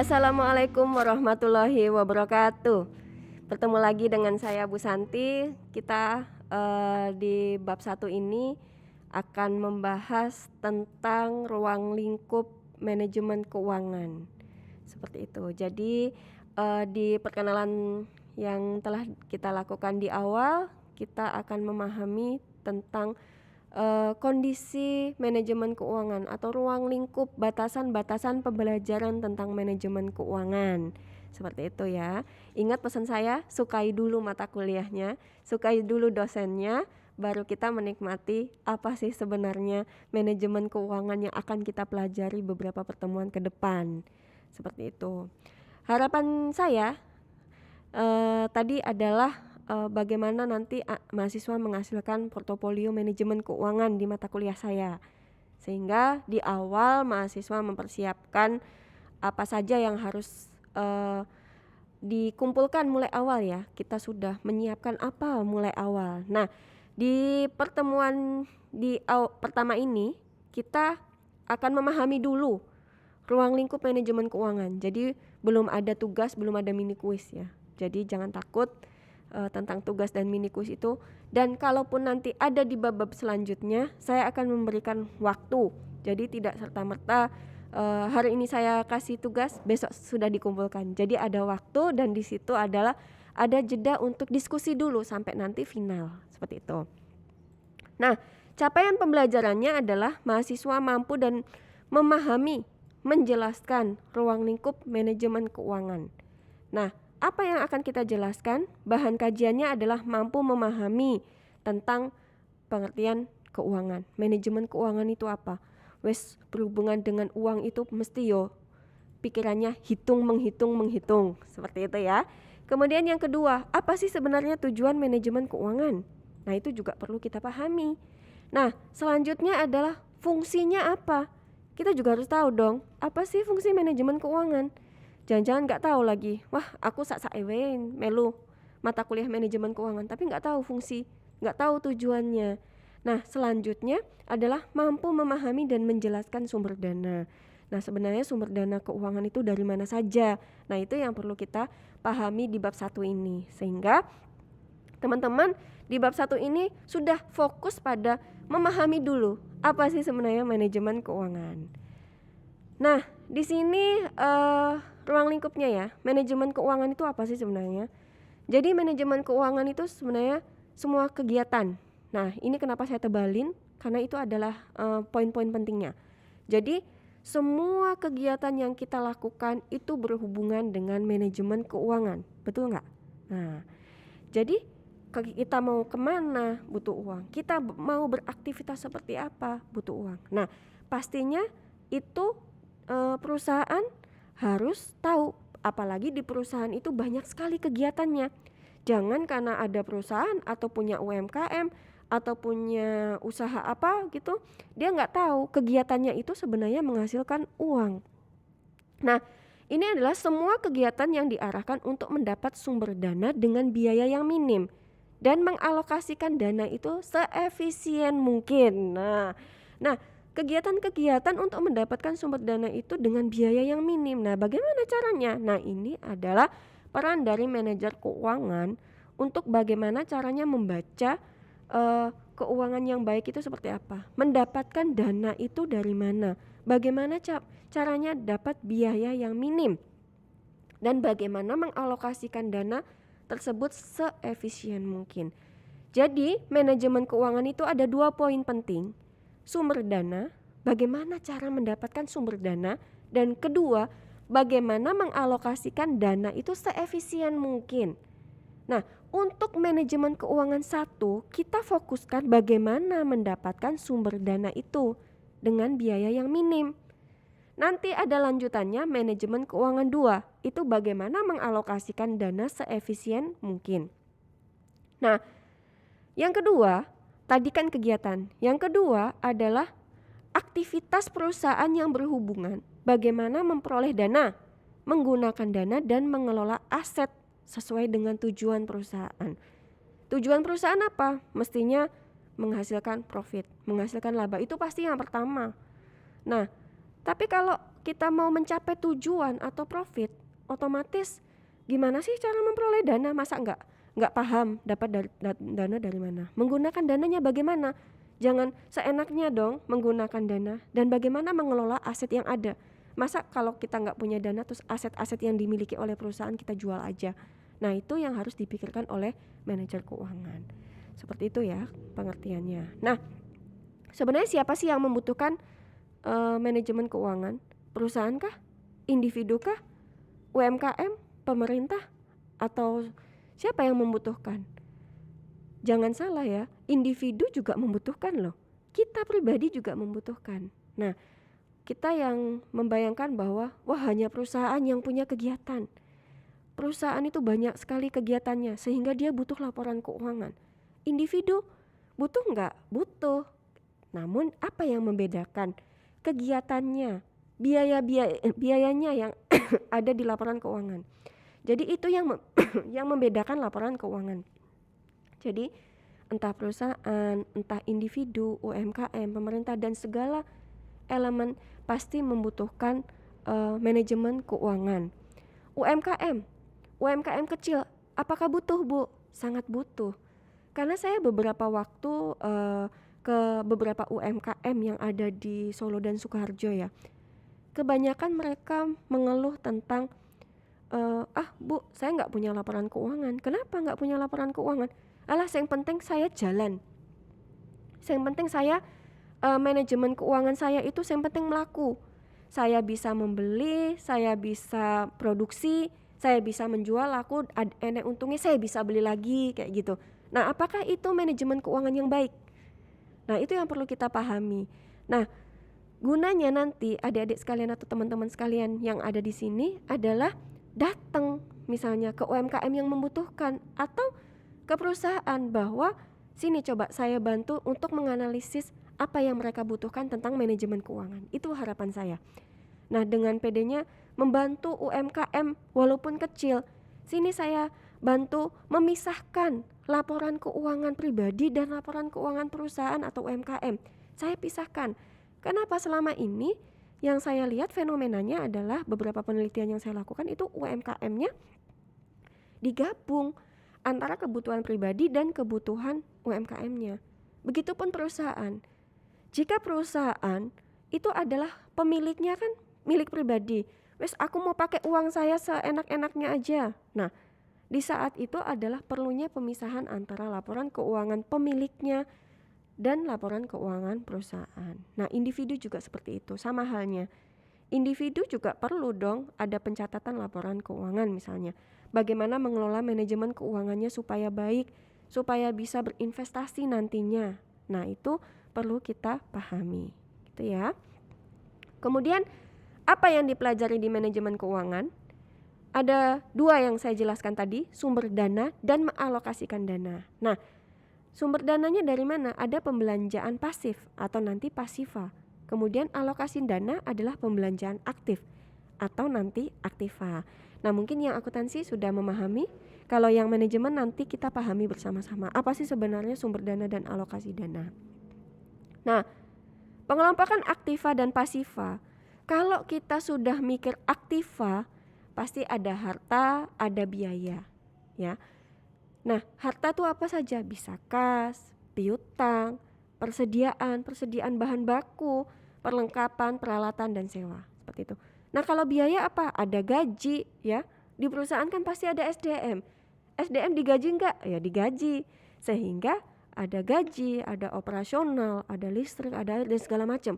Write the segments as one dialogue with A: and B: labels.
A: Assalamualaikum warahmatullahi wabarakatuh. Bertemu lagi dengan saya Bu Santi. Kita di bab 1 ini akan membahas tentang ruang lingkup manajemen keuangan. Seperti itu. Jadi di perkenalan yang telah kita lakukan di awal, kita akan memahami tentang kondisi manajemen keuangan atau ruang lingkup batasan-batasan pembelajaran tentang manajemen keuangan. Seperti itu ya. Ingat pesan saya, sukai dulu mata kuliahnya, sukai dulu dosennya, baru kita menikmati apa sih sebenarnya manajemen keuangan yang akan kita pelajari beberapa pertemuan ke depan. Seperti itu. Harapan saya tadi adalah bagaimana nanti mahasiswa menghasilkan portofolio manajemen keuangan di mata kuliah saya, sehingga di awal mahasiswa mempersiapkan apa saja yang harus dikumpulkan mulai awal ya. Kita sudah menyiapkan apa mulai awal. Nah, di pertemuan pertama ini kita akan memahami dulu ruang lingkup manajemen keuangan. Jadi belum ada tugas, belum ada mini kuis ya. Jadi jangan takut tentang tugas dan mini kuis itu. Dan kalaupun nanti ada di bab-bab selanjutnya, saya akan memberikan waktu. Jadi tidak serta-merta hari ini saya kasih tugas, besok sudah dikumpulkan. Jadi ada waktu dan di situ adalah ada jeda untuk diskusi dulu sampai nanti final. Seperti itu. Nah, capaian pembelajarannya adalah mahasiswa mampu dan memahami, menjelaskan ruang lingkup manajemen keuangan. Nah, apa yang akan kita jelaskan? Bahan kajiannya adalah mampu memahami tentang pengertian keuangan. Manajemen keuangan itu apa? Wes berhubungan dengan uang itu mesti yo pikirannya menghitung. Seperti itu ya. Kemudian yang kedua, apa sih sebenarnya tujuan manajemen keuangan? Nah, itu juga perlu kita pahami. Nah, selanjutnya adalah fungsinya apa? Kita juga harus tahu dong, apa sih fungsi manajemen keuangan? Jangan-jangan nggak tahu lagi. Wah, aku sak ewen melu mata kuliah manajemen keuangan, tapi nggak tahu fungsi, nggak tahu tujuannya. Nah, selanjutnya adalah mampu memahami dan menjelaskan sumber dana. Nah, sebenarnya sumber dana keuangan itu dari mana saja. Nah, itu yang perlu kita pahami di bab 1 ini. Sehingga teman-teman di bab 1 ini sudah fokus pada memahami dulu apa sih sebenarnya manajemen keuangan. Nah, di sini ruang lingkupnya ya. Manajemen keuangan itu apa sih sebenarnya? Jadi manajemen keuangan itu sebenarnya semua kegiatan. Nah, ini kenapa saya tebalin? Karena itu adalah poin-poin pentingnya. Jadi semua kegiatan yang kita lakukan itu berhubungan dengan manajemen keuangan. Betul nggak? Nah, jadi kita mau kemana butuh uang. Kita mau beraktivitas seperti apa butuh uang. Nah, pastinya itu perusahaan harus tahu, apalagi di perusahaan itu banyak sekali kegiatannya. Jangan karena ada perusahaan atau punya UMKM atau punya usaha apa gitu, dia nggak tahu kegiatannya itu sebenarnya menghasilkan uang. Nah, ini adalah semua kegiatan yang diarahkan untuk mendapat sumber dana dengan biaya yang minim dan mengalokasikan dana itu seefisien mungkin. Nah, kegiatan-kegiatan untuk mendapatkan sumber dana itu dengan biaya yang minim. Nah, bagaimana caranya? Nah, ini adalah peran dari manajer keuangan untuk bagaimana caranya membaca keuangan yang baik itu seperti apa. Mendapatkan dana itu dari mana? Bagaimana caranya dapat biaya yang minim? Dan bagaimana mengalokasikan dana tersebut seefisien mungkin. Jadi, manajemen keuangan itu ada 2 poin penting. Sumber dana, bagaimana cara mendapatkan sumber dana, dan kedua, bagaimana mengalokasikan dana itu seefisien mungkin. Nah, untuk manajemen keuangan 1, kita fokuskan bagaimana mendapatkan sumber dana itu dengan biaya yang minim. Nanti ada lanjutannya manajemen keuangan 2, itu bagaimana mengalokasikan dana seefisien mungkin. Nah, yang kedua, tadi kan kegiatan. Yang kedua adalah aktivitas perusahaan yang berhubungan bagaimana memperoleh dana, menggunakan dana dan mengelola aset sesuai dengan tujuan perusahaan. Tujuan perusahaan apa? Mestinya menghasilkan profit, menghasilkan laba. Itu pasti yang pertama. Nah, tapi kalau kita mau mencapai tujuan atau profit, otomatis gimana sih cara memperoleh dana? Masa nggak paham dapat dana dari mana? Menggunakan dananya bagaimana? Jangan seenaknya dong menggunakan dana, dan bagaimana mengelola aset yang ada. Masa kalau kita nggak punya dana terus aset-aset yang dimiliki oleh perusahaan kita jual aja. Nah, itu yang harus dipikirkan oleh manajer keuangan. Seperti itu ya pengertiannya. Nah, sebenarnya siapa sih yang membutuhkan manajemen keuangan? Perusahaan kah? Individu kah? UMKM? Pemerintah? Atau siapa yang membutuhkan? Jangan salah ya, individu juga membutuhkan loh. Kita pribadi juga membutuhkan. Nah, kita yang membayangkan bahwa wah hanya perusahaan yang punya kegiatan. Perusahaan itu banyak sekali kegiatannya sehingga dia butuh laporan keuangan. Individu butuh nggak? Butuh. Namun apa yang membedakan? Kegiatannya, biayanya yang ada di laporan keuangan. Jadi itu yang membedakan laporan keuangan. Jadi entah perusahaan, entah individu, UMKM, pemerintah, dan segala elemen pasti membutuhkan manajemen keuangan. UMKM kecil, apakah butuh, Bu? Sangat butuh. Karena saya beberapa waktu ke beberapa UMKM yang ada di Solo dan Sukoharjo ya. Kebanyakan mereka mengeluh tentang Bu, saya nggak punya laporan keuangan. Kenapa nggak punya laporan keuangan? Alah, yang penting saya jalan. Yang penting saya manajemen keuangan saya itu yang penting melaku. Saya bisa membeli, saya bisa produksi, saya bisa menjual, laku enek untungnya, saya bisa beli lagi kayak gitu. Nah, apakah itu manajemen keuangan yang baik? Nah, itu yang perlu kita pahami. Nah, gunanya nanti adik-adik sekalian atau teman-teman sekalian yang ada di sini adalah datang misalnya ke UMKM yang membutuhkan atau ke perusahaan bahwa sini coba saya bantu untuk menganalisis apa yang mereka butuhkan tentang manajemen keuangan. Itu harapan saya. Nah, dengan PD-nya membantu UMKM walaupun kecil. Sini saya bantu memisahkan laporan keuangan pribadi dan laporan keuangan perusahaan atau UMKM. Saya pisahkan. Kenapa selama ini yang saya lihat fenomenanya adalah beberapa penelitian yang saya lakukan itu UMKM-nya digabung antara kebutuhan pribadi dan kebutuhan UMKM-nya. Begitupun perusahaan. Jika perusahaan itu adalah pemiliknya kan milik pribadi, wes aku mau pakai uang saya seenak-enaknya aja. Nah, di saat itu adalah perlunya pemisahan antara laporan keuangan pemiliknya dan laporan keuangan perusahaan. Nah, individu juga seperti itu, sama halnya. Individu juga perlu dong ada pencatatan laporan keuangan misalnya. Bagaimana mengelola manajemen keuangannya supaya baik, supaya bisa berinvestasi nantinya. Nah, itu perlu kita pahami, gitu ya. Kemudian, apa yang dipelajari di manajemen keuangan? Ada 2 yang saya jelaskan tadi, sumber dana dan mengalokasikan dana. Nah, sumber dananya dari mana? Ada pembelanjaan pasif atau nanti pasifa. Kemudian alokasi dana adalah pembelanjaan aktif atau nanti aktiva. Nah, mungkin yang akuntansi sudah memahami. Kalau yang manajemen nanti kita pahami bersama-sama. Apa sih sebenarnya sumber dana dan alokasi dana? Nah, pengelompokan aktiva dan pasifa. Kalau kita sudah mikir aktiva, pasti ada harta, ada biaya, ya. Nah, harta itu apa saja? Bisa kas, piutang, persediaan bahan baku, perlengkapan, peralatan, dan sewa. Seperti itu. Nah, kalau biaya apa? Ada gaji, ya. Di perusahaan kan pasti ada SDM. SDM digaji enggak? Ya digaji. Sehingga ada gaji, ada operasional, ada listrik, ada air, dan segala macam.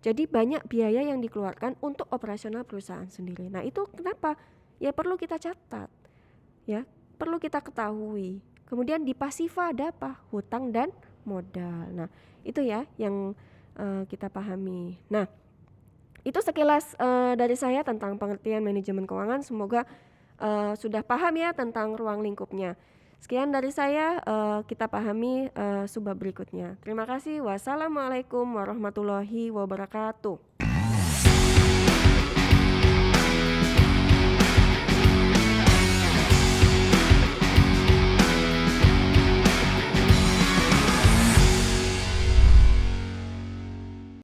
A: Jadi banyak biaya yang dikeluarkan untuk operasional perusahaan sendiri. Nah, itu kenapa? Ya perlu kita catat, ya perlu kita ketahui. Kemudian di pasifa ada apa? Hutang dan modal. Nah, itu ya yang kita pahami. Nah, itu sekilas dari saya tentang pengertian manajemen keuangan. Semoga sudah paham ya tentang ruang lingkupnya. Sekian dari saya, kita pahami subbab berikutnya. Terima kasih. Wassalamualaikum warahmatullahi wabarakatuh.